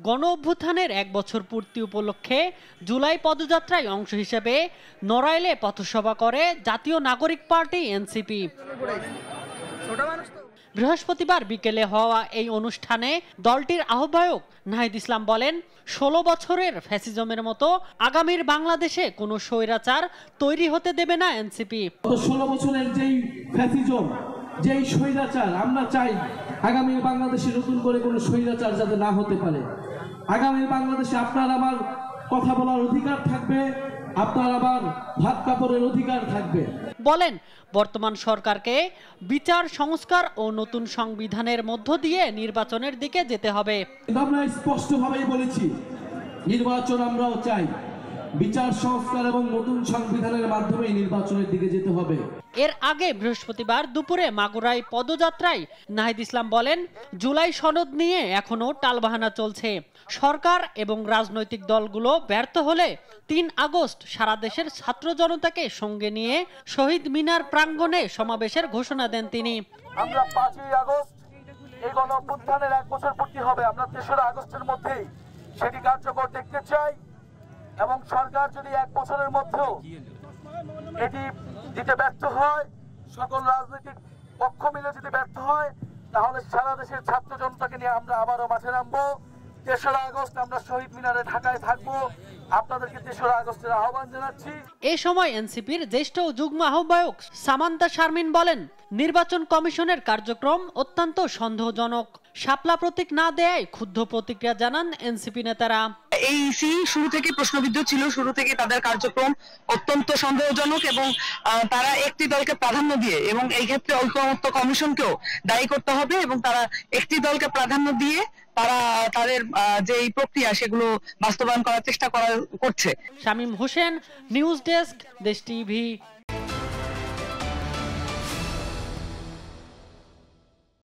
গণ অভ্যুত্থানের ১ বছর পূর্তি উপলক্ষে জুলাই পদযাত্রায় অংশ হিসেবে নড়াইলে পথসভা করে জাতীয় নাগরিক পার্টি এনসিপি। বৃহস্পতিবার বিকেলে হওয়া এই অনুষ্ঠানে দলটির আহ্বায়ক নাহিদ ইসলাম বলেন, ১৬ বছরের ফ্যাসিজমের মতো আগামীর বাংলাদেশে কোনো স্বৈরাচার তৈরি হতে দেবে না এনসিপি। ১৬ বছরের যেই ফ্যাসিজম, যেই স্বৈরাচার, আমরা চাই আগামীর বাংলাদেশে নতুন করে কোনো স্বৈরাচার যাতে না হতে পারে। আগামীর বাংলাদেশে আপনার আমার কথা বলার অধিকার থাকবে, আপনার আবার ভাত কাপড়ের অধিকার থাকবে। বলেন, বর্তমান সরকারকে বিচার সংস্কার ও নতুন সংবিধানের মধ্য দিয়ে নির্বাচনের দিকে যেতে হবে। আমরা স্পষ্টভাবেই বলেছি, নির্বাচন আমরাও চাই, বিচার সংস্কার এবং নতুন সংবিধানের মাধ্যমে নির্বাচনের দিকে যেতে হবে। এর আগে বৃহস্পতিবার দুপুরে মাগুরায় পদযাত্রায় নাহিদ ইসলাম বলেন, জুলাই সনদ নিয়ে এখনো টালবাহানা চলছে। সরকার এবং রাজনৈতিক দলগুলো ব্যর্থ হলে ৩ আগস্ট সারা দেশের ছাত্র জনতাকে সঙ্গে নিয়ে শহীদ মিনার প্রাঙ্গণে সমাবেশের ঘোষণা দেন তিনি। আমরা ৫ই আগস্ট এই গণ অভ্যুত্থানের ১ বছর পূর্তি হবে, আমরা ৩রা আগস্টের মধ্যেই সেটি কার্যকর দেখতে চাই। এবং সরকার যদি ১ বছরের মধ্যেও এটি দিতে ব্যর্থ হয়, সকল রাজনৈতিক পক্ষ মিলে যদি ব্যর্থ হয়, তাহলে সারা দেশের ছাত্র জনতাকে নিয়ে আমরা আবারও মাঠে নামবো। ৩রা আগস্ট আমরা শহীদ মিনারে ঢাকায় থাকবো। আপনাদেরকে ৩রা আগস্টের আহ্বান জানাচ্ছি। এ সময় এনসিপির জ্যেষ্ঠ যুগ্ম আহ্বায়ক সামান্তা শারমিন বলেন, নির্বাচন কমিশনের কার্যক্রম অত্যন্ত সন্দেহজনক। শাপলা প্রতীক না দেয়ায় ক্ষুব্ধ প্রতিক্রিয়া জানান এনসিপি নেতারা। এই ইসি শুরু থেকে প্রশ্নবিদ্ধ ছিল, শুরু থেকে তাদের কার্যক্রম অত্যন্ত সন্দেহজনক এবং তারা একটি দলকে প্রাধান্য দিয়ে, এবং এই ক্ষেত্রে ঐকমত্য কমিশনকেও দায়ী করতে হবে, এবং তারা একটি দলকে প্রাধান্য দিয়ে তারা তাদের যে এই প্রক্রিয়া সেগুলো বাস্তবায়ন করার চেষ্টা করছে। শামীম হোসেন, নিউজ ডেস্ক, দেশ টিভি।